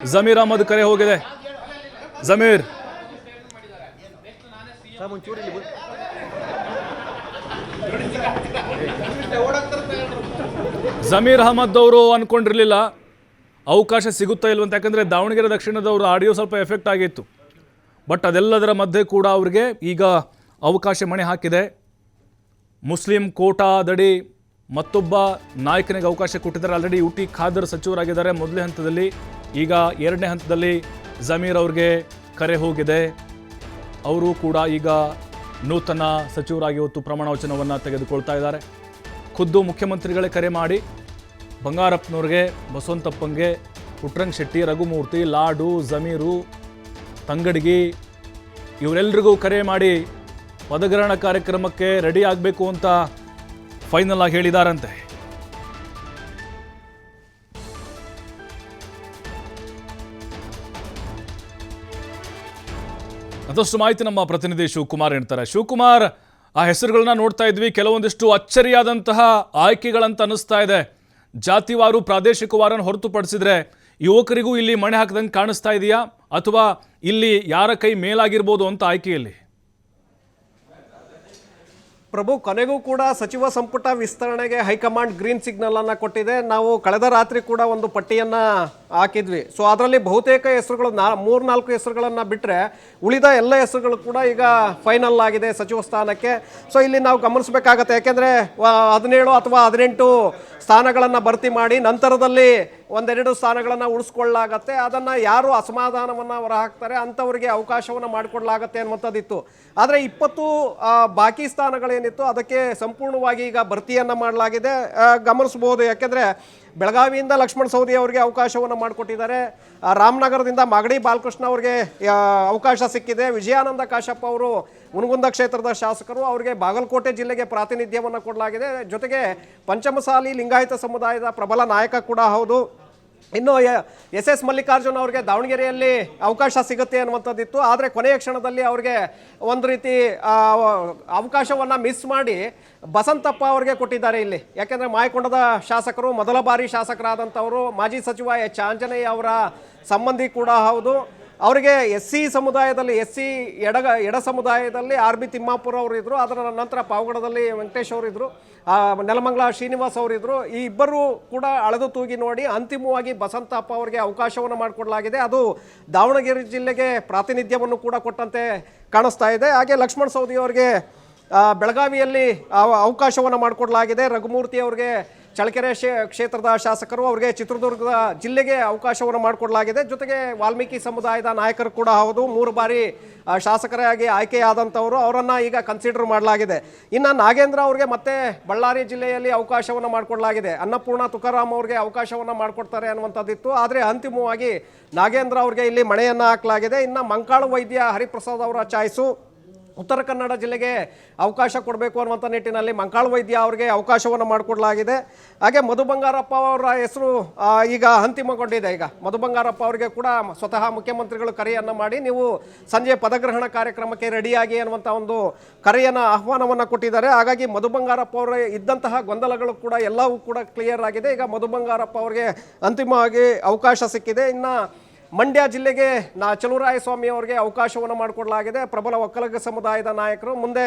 ಜಮೀರ್ ಅಹಮದ್ ಕರೆ ಹೋಗಿದೆ. ಜಮೀರ್ ಜಮೀರ್ ಅಹಮದ್ ಅವರು ಅನ್ಕೊಂಡಿರಲಿಲ್ಲ ಅವಕಾಶ ಸಿಗುತ್ತಾ ಇಲ್ವಂತ. ಯಾಕಂದರೆ ದಾವಣಗೆರೆ ದಕ್ಷಿಣದವರು ಆಡಿಯೋ ಸ್ವಲ್ಪ ಎಫೆಕ್ಟ್ ಆಗಿತ್ತು. ಬಟ್ ಅದೆಲ್ಲದರ ಮಧ್ಯೆ ಕೂಡ ಅವ್ರಿಗೆ ಈಗ ಅವಕಾಶ ಮಣೆ ಹಾಕಿದೆ. ಮುಸ್ಲಿಂ ಕೋಟಾದಡಿ ಮತ್ತೊಬ್ಬ ನಾಯಕನಿಗೆ ಅವಕಾಶ ಕೊಟ್ಟಿದ್ದಾರೆ. ಆಲ್ರೆಡಿ ಯುಟಿ ಖಾದರ್ ಸಚಿವರಾಗಿದ್ದಾರೆ ಮೊದಲನೇ ಹಂತದಲ್ಲಿ. ಈಗ ಎರಡನೇ ಹಂತದಲ್ಲಿ ಜಮೀರ್ ಅವ್ರಿಗೆ ಕರೆ ಹೋಗಿದೆ. ಅವರು ಕೂಡ ಈಗ ನೂತನ ಸಚಿವರಾಗಿ ಹೊತ್ತು ಪ್ರಮಾಣ ವಚನವನ್ನು ತೆಗೆದುಕೊಳ್ತಾ ಇದ್ದಾರೆ. ಖುದ್ದು ಮುಖ್ಯಮಂತ್ರಿಗಳೇ ಕರೆ ಮಾಡಿ ಬಂಗಾರಪ್ಪನವ್ರಿಗೆ, ಬಸವಂತಪ್ಪಂಗೆ, ಪುಟ್ರಂಗ್ ಶೆಟ್ಟಿ, ರಘುಮೂರ್ತಿ, ಲಾಡು, ಜಮೀರು, ತಂಗಡಗಿ ಇವರೆಲ್ಲರಿಗೂ ಕರೆ ಮಾಡಿ ಪದಗ್ರಹಣ ಕಾರ್ಯಕ್ರಮಕ್ಕೆ ರೆಡಿ ಆಗಬೇಕು ಅಂತ ಫೈನಲ್ ಆಗಿ ಹೇಳಿದಾರಂತೆ. ಅದಷ್ಟು ಮಾಹಿತಿ ನಮ್ಮ ಪ್ರತಿನಿಧಿ ಶಿವಕುಮಾರ್ ಹೇಳ್ತಾರೆ. ಶಿವಕುಮಾರ್, ಆ ಹೆಸರುಗಳನ್ನ ನೋಡ್ತಾ ಇದ್ವಿ, ಕೆಲವೊಂದಿಷ್ಟು ಅಚ್ಚರಿಯಾದಂತಹ ಆಯ್ಕೆಗಳಂತ ಅನ್ನಿಸ್ತಾ ಇದೆ. ಜಾತಿವಾರು ಪ್ರಾದೇಶಿಕವಾರನ್ನು ಹೊರತುಪಡಿಸಿದ್ರೆ ಯುವಕರಿಗೂ ಇಲ್ಲಿ ಮಣೆ ಹಾಕದಂಗೆ ಕಾಣಿಸ್ತಾ ಇದೆಯಾ, ಅಥವಾ ಇಲ್ಲಿ ಯಾರ ಕೈ ಮೇಲಾಗಿರ್ಬೋದು ಅಂತ ಆಯ್ಕೆಯಲ್ಲಿ? ಪ್ರಭು, ಕೊನೆಗೂ ಕೂಡ ಸಚಿವ ಸಂಪುಟ ವಿಸ್ತರಣೆಗೆ ಹೈಕಮಾಂಡ್ ಗ್ರೀನ್ ಸಿಗ್ನಲ್ ಅನ್ನು ಕೊಟ್ಟಿದೆ. ನಾವು ಕಳೆದ ರಾತ್ರಿ ಕೂಡ ಒಂದು ಪಟ್ಟಿಯನ್ನು ಹಾಕಿದ್ವಿ. ಸೊ ಅದರಲ್ಲಿ ಬಹುತೇಕ ಹೆಸರುಗಳು 3-4 ಹೆಸರುಗಳನ್ನು ಬಿಟ್ಟರೆ ಉಳಿದ ಎಲ್ಲ ಹೆಸರುಗಳು ಕೂಡ ಈಗ ಫೈನಲ್ ಆಗಿದೆ ಸಚಿವ ಸ್ಥಾನಕ್ಕೆ. ಸೊ ಇಲ್ಲಿ ನಾವು ಗಮನಿಸಬೇಕಾಗತ್ತೆ, ಯಾಕೆಂದರೆ 17 ಅಥವಾ 18 ಸ್ಥಾನಗಳನ್ನು ಭರ್ತಿ ಮಾಡಿ ನಂತರದಲ್ಲಿ 1-2 ಸ್ಥಾನಗಳನ್ನು ಉಳಿಸ್ಕೊಳ್ಳಲಾಗತ್ತೆ. ಅದನ್ನು ಯಾರು ಅಸಮಾಧಾನವನ್ನು ಹೊರಹಾಕ್ತಾರೆ ಅಂಥವರಿಗೆ ಅವಕಾಶವನ್ನು ಮಾಡಿಕೊಡ್ಲಾಗತ್ತೆ ಅನ್ನುವಂಥದ್ದಿತ್ತು. ಆದರೆ 20 ಬಾಕಿ ಸ್ಥಾನಗಳೇನಿತ್ತು ಅದಕ್ಕೆ ಸಂಪೂರ್ಣವಾಗಿ ಈಗ ಭರ್ತಿಯನ್ನು ಮಾಡಲಾಗಿದೆ, ಗಮನಿಸ್ಬೋದು. ಯಾಕೆಂದರೆ ಬೆಳಗಾವಿಯಿಂದ ಲಕ್ಷ್ಮಣ್ ಸವದಿ ಅವರಿಗೆ ಅವಕಾಶವನ್ನು ಮಾಡಿಕೊಟ್ಟಿದ್ದಾರೆ. ರಾಮನಗರದಿಂದ ಮಾಗಡಿ ಬಾಲಕೃಷ್ಣ ಅವರಿಗೆ ಅವಕಾಶ ಸಿಕ್ಕಿದೆ. ವಿಜಯಾನಂದ ಕಾಶಪ್ಪ ಅವರು ಹುನಗುಂದ ಕ್ಷೇತ್ರದ ಶಾಸಕರು, ಅವರಿಗೆ ಬಾಗಲಕೋಟೆ ಜಿಲ್ಲೆಗೆ ಪ್ರಾತಿನಿಧ್ಯವನ್ನು ಕೊಡಲಾಗಿದೆ. ಜೊತೆಗೆ ಪಂಚಮಸಾಲಿ ಲಿಂಗಾಯತ ಸಮುದಾಯದ ಪ್ರಬಲ ನಾಯಕ ಕೂಡ ಹೌದು. ಇನ್ನು ಎಸ್ ಮಲ್ಲಿಕಾರ್ಜುನ್ ಅವರಿಗೆ ದಾವಣಗೆರೆಯಲ್ಲಿ ಅವಕಾಶ ಸಿಗುತ್ತೆ ಅನ್ನುವಂಥದ್ದಿತ್ತು. ಆದರೆ ಕೊನೆಯ ಕ್ಷಣದಲ್ಲಿ ಅವರಿಗೆ ಒಂದು ರೀತಿ ಅವಕಾಶವನ್ನು ಮಿಸ್ ಮಾಡಿ ಬಸಂತಪ್ಪ ಅವರಿಗೆ ಕೊಟ್ಟಿದ್ದಾರೆ ಇಲ್ಲಿ. ಯಾಕೆಂದರೆ ಮಾಯಕೊಂಡದ ಶಾಸಕರು, ಮೊದಲ ಬಾರಿ ಶಾಸಕರಾದಂಥವರು, ಮಾಜಿ ಸಚಿವ ಎಚ್ ಆಂಜನೇಯ ಅವರ ಸಂಬಂಧಿ ಕೂಡ ಹೌದು. ಅವರಿಗೆ SC ಸಮುದಾಯದಲ್ಲಿ, SC ಎಡ ಸಮುದಾಯದಲ್ಲಿ ಆರ್ ಬಿ ತಿಮ್ಮಾಪುರ ಅವರು ಇದ್ದರು. ಅದರ ನಂತರ ಪಾವಗಡದಲ್ಲಿ ವೆಂಕಟೇಶ್ ಅವರಿದ್ದರು, ನೆಲಮಂಗಲ ಶ್ರೀನಿವಾಸ್ ಅವರಿದ್ದರು. ಈ ಇಬ್ಬರು ಕೂಡ ಅಳೆದು ತೂಗಿ ನೋಡಿ ಅಂತಿಮವಾಗಿ ಬಸಂತಪ್ಪ ಅವರಿಗೆ ಅವಕಾಶವನ್ನು ಮಾಡಿಕೊಡಲಾಗಿದೆ. ಅದು ದಾವಣಗೆರೆ ಜಿಲ್ಲೆಗೆ ಪ್ರಾತಿನಿಧ್ಯವನ್ನು ಕೂಡ ಕೊಟ್ಟಂತೆ ಕಾಣಿಸ್ತಾ ಇದೆ. ಹಾಗೆ ಲಕ್ಷ್ಮಣ್ ಸವದಿ ಅವರಿಗೆ ಬೆಳಗಾವಿಯಲ್ಲಿ ಅವಕಾಶವನ್ನು ಮಾಡಿಕೊಡಲಾಗಿದೆ. ರಘುಮೂರ್ತಿ ಅವರಿಗೆ ಚಳ್ಳಕೆರೆ ಕ್ಷೇತ್ರದ ಶಾಸಕರು, ಅವರಿಗೆ ಚಿತ್ರದುರ್ಗದ ಜಿಲ್ಲೆಗೆ ಅವಕಾಶವನ್ನು ಮಾಡಿಕೊಡಲಾಗಿದೆ. ಜೊತೆಗೆ ವಾಲ್ಮೀಕಿ ಸಮುದಾಯದ ನಾಯಕರು ಕೂಡ ಹೌದು, 3 ಬಾರಿ ಶಾಸಕರಾಗಿ ಆಯ್ಕೆಯಾದಂಥವರು, ಅವರನ್ನು ಈಗ ಕನ್ಸಿಡರ್ ಮಾಡಲಾಗಿದೆ. ಇನ್ನು ನಾಗೇಂದ್ರ ಅವರಿಗೆ ಮತ್ತೆ ಬಳ್ಳಾರಿ ಜಿಲ್ಲೆಯಲ್ಲಿ ಅವಕಾಶವನ್ನು ಮಾಡಿಕೊಡಲಾಗಿದೆ. ಅನ್ನಪೂರ್ಣ ತುಕಾರಾಮ್ ಅವರಿಗೆ ಅವಕಾಶವನ್ನು ಮಾಡಿಕೊಡ್ತಾರೆ ಅನ್ನುವಂಥದ್ದಿತ್ತು. ಆದರೆ ಅಂತಿಮವಾಗಿ ನಾಗೇಂದ್ರ ಅವರಿಗೆ ಇಲ್ಲಿ ಮಣೆಯನ್ನು ಹಾಕಲಾಗಿದೆ. ಇನ್ನು ಮಂಕಾಳು ವೈದ್ಯ ಹರಿಪ್ರಸಾದ್ ಅವರ ಚಾಯ್ಸು, ಉತ್ತರ ಕನ್ನಡ ಜಿಲ್ಲೆಗೆ ಅವಕಾಶ ಕೊಡಬೇಕು ಅನ್ನುವಂಥ ನಿಟ್ಟಿನಲ್ಲಿ ಮಂಕಾಳು ವೈದ್ಯ ಅವರಿಗೆ ಅವಕಾಶವನ್ನು ಮಾಡಿಕೊಡಲಾಗಿದೆ. ಹಾಗೆ ಮಧು ಬಂಗಾರಪ್ಪ ಅವರ ಹೆಸರು ಈಗ ಅಂತಿಮಗೊಂಡಿದೆ. ಈಗ ಮಧು ಬಂಗಾರಪ್ಪ ಅವರಿಗೆ ಕೂಡ ಸ್ವತಃ ಮುಖ್ಯಮಂತ್ರಿಗಳು ಕರೆಯನ್ನು ಮಾಡಿ ನೀವು ಸಂಜೆ ಪದಗ್ರಹಣ ಕಾರ್ಯಕ್ರಮಕ್ಕೆ ರೆಡಿಯಾಗಿ ಅನ್ನುವಂಥ ಒಂದು ಕರೆಯನ್ನು, ಆಹ್ವಾನವನ್ನು ಕೊಟ್ಟಿದ್ದಾರೆ. ಹಾಗಾಗಿ ಮಧು ಬಂಗಾರಪ್ಪ ಅವರ ಇದ್ದಂತಹ ಗೊಂದಲಗಳು ಕೂಡ ಎಲ್ಲವೂ ಕೂಡ ಕ್ಲಿಯರ್ ಆಗಿದೆ. ಈಗ ಮಧು ಬಂಗಾರಪ್ಪ ಅವರಿಗೆ ಅಂತಿಮವಾಗಿ ಅವಕಾಶ ಸಿಕ್ಕಿದೆ. ಇನ್ನು ಮಂಡ್ಯ ಜಿಲ್ಲೆಗೆ ಚಲುವರಾಯಸ್ವಾಮಿ ಅವರಿಗೆ ಅವಕಾಶವನ್ನು ಮಾಡಿಕೊಡಲಾಗಿದೆ. ಪ್ರಬಲ ಒಕ್ಕಲಿಗ ಸಮುದಾಯದ ನಾಯಕರು, ಮುಂದೆ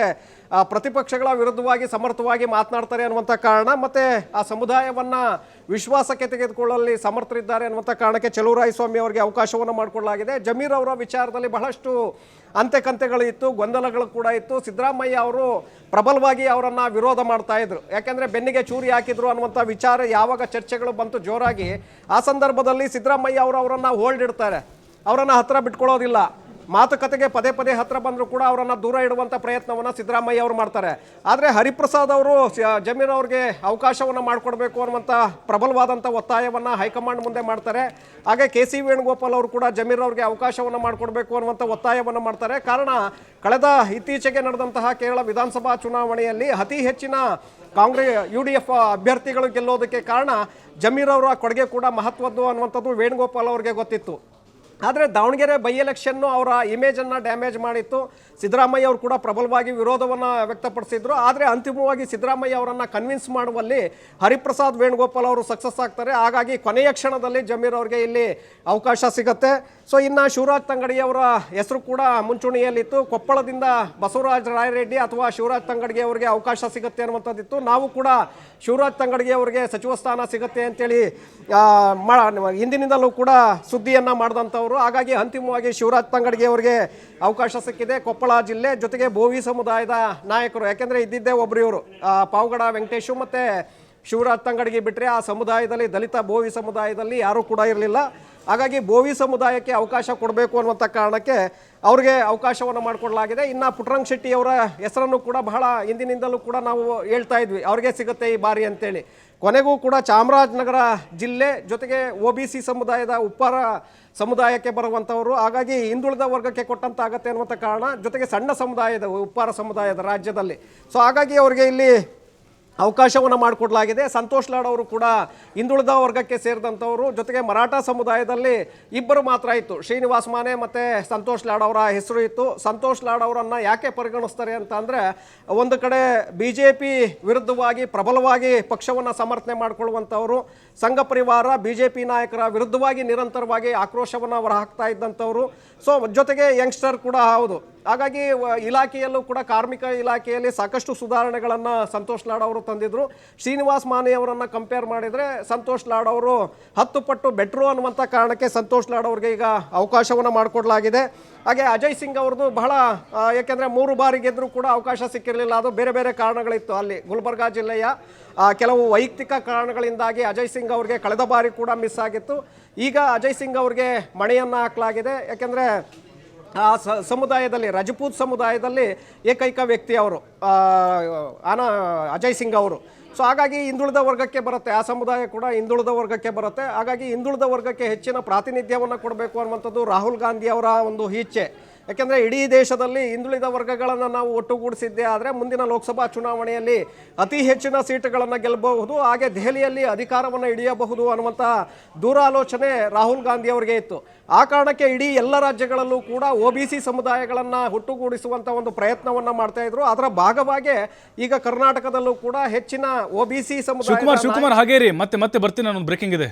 ಪ್ರತಿಪಕ್ಷಗಳ ವಿರುದ್ಧವಾಗಿ ಸಮರ್ಥವಾಗಿ ಮಾತನಾಡ್ತಾರೆ ಅನ್ನುವಂಥ ಕಾರಣ ಮತ್ತು ಆ ಸಮುದಾಯವನ್ನು ವಿಶ್ವಾಸಕ್ಕೆ ತೆಗೆದುಕೊಳ್ಳಲು ಸಮರ್ಥರಿದ್ದಾರೆ ಅನ್ನುವಂಥ ಕಾರಣಕ್ಕೆ ಚಲುವರಾಯಸ್ವಾಮಿ ಅವರಿಗೆ ಅವಕಾಶವನ್ನು ಮಾಡಿಕೊಡಲಾಗಿದೆ. ಜಮೀರ್ ಅವರ ವಿಚಾರದಲ್ಲಿ ಬಹಳಷ್ಟು ಅಂತೆಕಂತೆಗಳು ಇತ್ತು, ಗೊಂದಲಗಳು ಕೂಡ ಇತ್ತು. ಸಿದ್ದರಾಮಯ್ಯ ಅವರು ಪ್ರಬಲವಾಗಿ ಅವರನ್ನು ವಿರೋಧ ಮಾಡ್ತಾ ಇದ್ರು. ಯಾಕೆಂದರೆ ಬೆನ್ನಿಗೆ ಚೂರಿ ಹಾಕಿದ್ರು ಅನ್ನುವಂಥ ವಿಚಾರ ಯಾವಾಗ ಚರ್ಚೆಗಳು ಬಂತು ಜೋರಾಗಿ, ಆ ಸಂದರ್ಭದಲ್ಲಿ ಸಿದ್ದರಾಮಯ್ಯ ಅವರು ಅವರನ್ನು ಹೋಲ್ಡ್ ಇಡ್ತಾರೆ, ಅವರನ್ನು ಹತ್ತಿರ ಬಿಟ್ಕೊಳ್ಳೋದಿಲ್ಲ. ಮಾತುಕತೆಗೆ ಪದೇ ಪದೇ ಹತ್ತಿರ ಬಂದರೂ ಕೂಡ ಅವರನ್ನು ದೂರ ಇಡುವಂಥ ಪ್ರಯತ್ನವನ್ನು ಸಿದ್ದರಾಮಯ್ಯ ಅವರು ಮಾಡ್ತಾರೆ. ಆದರೆ ಹರಿಪ್ರಸಾದ್ ಅವರು ಜಮೀರ್ ಅವ್ರಿಗೆ ಅವಕಾಶವನ್ನು ಮಾಡಿಕೊಡ್ಬೇಕು ಅನ್ನುವಂಥ ಪ್ರಬಲವಾದಂಥ ಒತ್ತಾಯವನ್ನು ಹೈಕಮಾಂಡ್ ಮುಂದೆ ಮಾಡ್ತಾರೆ. ಹಾಗೆ KC ವೇಣುಗೋಪಾಲ್ ಅವರು ಕೂಡ ಜಮೀರ್ ಅವ್ರಿಗೆ ಅವಕಾಶವನ್ನು ಮಾಡಿಕೊಡ್ಬೇಕು ಅನ್ನುವಂಥ ಒತ್ತಾಯವನ್ನು ಮಾಡ್ತಾರೆ. ಕಾರಣ ಕಳೆದ ಇತ್ತೀಚೆಗೆ ನಡೆದಂತಹ ಕೇರಳ ವಿಧಾನಸಭಾ ಚುನಾವಣೆಯಲ್ಲಿ ಅತಿ ಹೆಚ್ಚಿನ UDF ಅಭ್ಯರ್ಥಿಗಳು ಗೆಲ್ಲೋದಕ್ಕೆ ಕಾರಣ ಜಮೀರ್ ಅವರ ಕೊಡುಗೆ ಕೂಡ ಮಹತ್ವದ್ದು ಅನ್ನುವಂಥದ್ದು ವೇಣುಗೋಪಾಲ್ ಅವರಿಗೆ ಗೊತ್ತಿತ್ತು. ಆದರೆ ದಾವಣಗೆರೆ ಬೈ ಎಲೆಕ್ಷನ್ನು ಅವರ ಇಮೇಜನ್ನು ಡ್ಯಾಮೇಜ್ ಮಾಡಿತ್ತು. ಸಿದ್ದರಾಮಯ್ಯ ಅವರು ಕೂಡ ಪ್ರಬಲವಾಗಿ ವಿರೋಧವನ್ನು ವ್ಯಕ್ತಪಡಿಸಿದ್ರು. ಆದರೆ ಅಂತಿಮವಾಗಿ ಸಿದ್ದರಾಮಯ್ಯ ಅವರನ್ನು ಕನ್ವಿನ್ಸ್ ಮಾಡುವಲ್ಲಿ ಹರಿಪ್ರಸಾದ್ ವೇಣುಗೋಪಾಲ್ ಅವರು ಸಕ್ಸಸ್ ಆಗ್ತಾರೆ. ಹಾಗಾಗಿ ಕೊನೆಯ ಕ್ಷಣದಲ್ಲಿ ಜಮೀರ್ ಅವರಿಗೆ ಇಲ್ಲಿ ಅವಕಾಶ ಸಿಗುತ್ತೆ. ಸೊ ಇನ್ನು ಶಿವರಾಜ್ ತಂಗಡಗಿ ಅವರ ಹೆಸರು ಕೂಡ ಮುಂಚೂಣಿಯಲ್ಲಿತ್ತು. ಕೊಪ್ಪಳದಿಂದ ಬಸವರಾಜ ರಾಯರೆಡ್ಡಿ ಅಥವಾ ಶಿವರಾಜ್ ತಂಗಡಗಿ ಅವರಿಗೆ ಅವಕಾಶ ಸಿಗುತ್ತೆ ಅನ್ನುವಂಥದ್ದಿತ್ತು. ನಾವು ಕೂಡ ಶಿವರಾಜ್ ತಂಗಡಗಿ ಅವರಿಗೆ ಸಚಿವ ಸ್ಥಾನ ಸಿಗುತ್ತೆ ಅಂತೇಳಿ ಹಿಂದಿನಿಂದಲೂ ಕೂಡ ಸುದ್ದಿಯನ್ನು ಮಾಡಿದಂಥವ್ರು. ಹಾಗಾಗಿ ಅಂತಿಮವಾಗಿ ಶಿವರಾಜ್ ತಂಗಡಗಿ ಅವರಿಗೆ ಅವಕಾಶ ಸಿಕ್ಕಿದೆ. ಕೊಪ್ಪಳ ಜಿಲ್ಲೆ ಜೊತೆಗೆ ಬೋವಿ ಸಮುದಾಯದ ನಾಯಕರು, ಯಾಕೆಂದರೆ ಇದ್ದಿದ್ದೇ ಒಬ್ಬರು ಇವರು ಪಾವಗಡ ವೆಂಕಟೇಶು ಮತ್ತು ಶಿವರಾಜ್ ತಂಗಡಗಿ ಬಿಟ್ಟರೆ ಆ ಸಮುದಾಯದಲ್ಲಿ ದಲಿತ ಬೋವಿ ಸಮುದಾಯದಲ್ಲಿ ಯಾರೂ ಕೂಡ ಇರಲಿಲ್ಲ. ಹಾಗಾಗಿ ಬೋವಿ ಸಮುದಾಯಕ್ಕೆ ಅವಕಾಶ ಕೊಡಬೇಕು ಅನ್ನುವಂಥ ಕಾರಣಕ್ಕೆ ಅವ್ರಿಗೆ ಅವಕಾಶವನ್ನು ಮಾಡಿಕೊಡಲಾಗಿದೆ. ಇನ್ನು ಪುಟ್ಟರಂಗ ಶೆಟ್ಟಿ ಅವರ ಹೆಸರನ್ನು ಕೂಡ ಬಹಳ ಹಿಂದಿನಿಂದಲೂ ಕೂಡ ನಾವು ಹೇಳ್ತಾ ಇದ್ವಿ ಅವ್ರಿಗೆ ಸಿಗುತ್ತೆ ಈ ಬಾರಿ ಅಂತೇಳಿ. ಕೊನೆಗೂ ಕೂಡ ಚಾಮರಾಜನಗರ ಜಿಲ್ಲೆ ಜೊತೆಗೆ OBC ಸಮುದಾಯದ ಉಪ್ಪಾರ ಸಮುದಾಯಕ್ಕೆ ಬರುವಂಥವರು. ಹಾಗಾಗಿ ಹಿಂದುಳಿದ ವರ್ಗಕ್ಕೆ ಕೊಟ್ಟಂತಾಗತ್ತೆ ಅನ್ನುವಂಥ ಕಾರಣ, ಜೊತೆಗೆ ಸಣ್ಣ ಸಮುದಾಯದ ಉಪ್ಪಾರ ಸಮುದಾಯದ ರಾಜ್ಯದಲ್ಲಿ. ಸೊ ಹಾಗಾಗಿ ಅವರಿಗೆ ಇಲ್ಲಿ ಅವಕಾಶವನ್ನು ಮಾಡಿಕೊಡಲಾಗಿದೆ. ಸಂತೋಷ್ ಲಾಡ್ ಅವರು ಕೂಡ ಹಿಂದುಳಿದ ವರ್ಗಕ್ಕೆ ಸೇರಿದಂಥವರು. ಜೊತೆಗೆ ಮರಾಠ ಸಮುದಾಯದಲ್ಲಿ ಇಬ್ಬರು ಮಾತ್ರ ಇತ್ತು, ಶ್ರೀನಿವಾಸ್ ಮಾನೆ ಮತ್ತು ಸಂತೋಷ್ ಲಾಡ್ ಅವರ ಹೆಸರು ಇತ್ತು. ಸಂತೋಷ್ ಲಾಡ್ ಅವರನ್ನು ಯಾಕೆ ಪರಿಗಣಿಸ್ತಾರೆ ಅಂತ ಅಂದರೆ, ಒಂದು ಕಡೆ BJP ವಿರುದ್ಧವಾಗಿ ಪ್ರಬಲವಾಗಿ ಪಕ್ಷವನ್ನು ಸಮರ್ಥನೆ ಮಾಡಿಕೊಳ್ಳುವಂಥವರು, ಸಂಘ ಪರಿವಾರ BJP ನಾಯಕರ ವಿರುದ್ಧವಾಗಿ ನಿರಂತರವಾಗಿ ಆಕ್ರೋಶವನ್ನು ಹೊರಹಾಕ್ತಾ ಇದ್ದಂಥವರು. ಸೊ ಜೊತೆಗೆ ಯಂಗ್ಸ್ಟರ್ ಕೂಡ ಹೌದು. ಹಾಗಾಗಿ ಇಲಾಖೆಯಲ್ಲೂ ಕೂಡ ಕಾರ್ಮಿಕ ಇಲಾಖೆಯಲ್ಲಿ ಸಾಕಷ್ಟು ಸುಧಾರಣೆಗಳನ್ನು ಸಂತೋಷ್ ಲಾಡ್ ಅವರು ತಂದಿದ್ರು. ಶ್ರೀನಿವಾಸ್ ಮಾನೆ ಅವರನ್ನು ಕಂಪೇರ್ ಮಾಡಿದರೆ ಸಂತೋಷ್ ಲಾಡ್ ಅವರು 10 ಪಟ್ಟು ಬೆಟ್ರು ಅನ್ನುವಂಥ ಕಾರಣಕ್ಕೆ ಸಂತೋಷ್ ಲಾಡ್ ಅವರಿಗೆ ಈಗ ಅವಕಾಶವನ್ನು ಮಾಡಿಕೊಡಲಾಗಿದೆ. ಹಾಗೆ ಅಜಯ್ ಸಿಂಗ್ ಅವ್ರದ್ದು ಬಹಳ, ಯಾಕೆಂದರೆ 3 ಬಾರಿ ಗೆದ್ದರೂ ಕೂಡ ಅವಕಾಶ ಸಿಕ್ಕಿರಲಿಲ್ಲ. ಅದು ಬೇರೆ ಬೇರೆ ಕಾರಣಗಳಿತ್ತು. ಅಲ್ಲಿ ಗುಲ್ಬರ್ಗಾ ಜಿಲ್ಲೆಯ ಕೆಲವು ವೈಯಕ್ತಿಕ ಕಾರಣಗಳಿಂದಾಗಿ ಅಜಯ್ ಸಿಂಗ್ ಅವ್ರಿಗೆ ಕಳೆದ ಬಾರಿ ಕೂಡ ಮಿಸ್ ಆಗಿತ್ತು. ಈಗ ಅಜಯ್ ಸಿಂಗ್ ಅವ್ರಿಗೆ ಮಣೆಯನ್ನು ಹಾಕಲಾಗಿದೆ. ಯಾಕೆಂದರೆ ಆ ಸಮುದಾಯದಲ್ಲಿ, ರಜಪೂತ್ ಸಮುದಾಯದಲ್ಲಿ ಏಕೈಕ ವ್ಯಕ್ತಿ ಅವರು ಅಜಯ್ ಸಿಂಗ್ ಅವರು. ಸೊ ಹಾಗಾಗಿ ಹಿಂದುಳಿದ ವರ್ಗಕ್ಕೆ ಬರುತ್ತೆ, ಆ ಸಮುದಾಯ ಕೂಡ ಹಿಂದುಳಿದ ವರ್ಗಕ್ಕೆ ಬರುತ್ತೆ. ಹಾಗಾಗಿ ಹಿಂದುಳಿದ ವರ್ಗಕ್ಕೆ ಹೆಚ್ಚಿನ ಪ್ರಾತಿನಿಧ್ಯವನ್ನು ಕೊಡಬೇಕು ಅನ್ನುವಂಥದ್ದು ರಾಹುಲ್ ಗಾಂಧಿ ಅವರ ಒಂದು ಇಚ್ಛೆ. ಯಾಕೆಂದರೆ ಇಡೀ ದೇಶದಲ್ಲಿ ಹಿಂದುಳಿದ ವರ್ಗಗಳನ್ನು ನಾವು ಒಟ್ಟುಗೂಡಿಸಿದ್ದೇ ಆದರೆ ಮುಂದಿನ ಲೋಕಸಭಾ ಚುನಾವಣೆಯಲ್ಲಿ ಅತಿ ಹೆಚ್ಚಿನ ಸೀಟುಗಳನ್ನು ಗೆಲ್ಲಬಹುದು, ಹಾಗೆ ದೆಹಲಿಯಲ್ಲಿ ಅಧಿಕಾರವನ್ನು ಹಿಡಿಯಬಹುದು ಅನ್ನುವಂಥ ದೂರಾಲೋಚನೆ ರಾಹುಲ್ ಗಾಂಧಿ ಅವರಿಗೆ ಇತ್ತು. ಆ ಕಾರಣಕ್ಕೆ ಇಡೀ ಎಲ್ಲ ರಾಜ್ಯಗಳಲ್ಲೂ ಕೂಡ OBC ಸಮುದಾಯಗಳನ್ನು ಒಟ್ಟುಗೂಡಿಸುವಂಥ ಒಂದು ಪ್ರಯತ್ನವನ್ನು ಮಾಡ್ತಾ ಇದ್ರು. ಅದರ ಭಾಗವಾಗಿ ಈಗ ಕರ್ನಾಟಕದಲ್ಲೂ ಕೂಡ ಹೆಚ್ಚಿನ OBC ಸಮುದಾಯ. ಶಿವಕುಮಾರ್ ಹಾಗೇ ರೀ, ಮತ್ತೆ ಬರ್ತೀನಿ, ನಾನು ಬ್ರೇಕಿಂಗ್ ಇದೆ.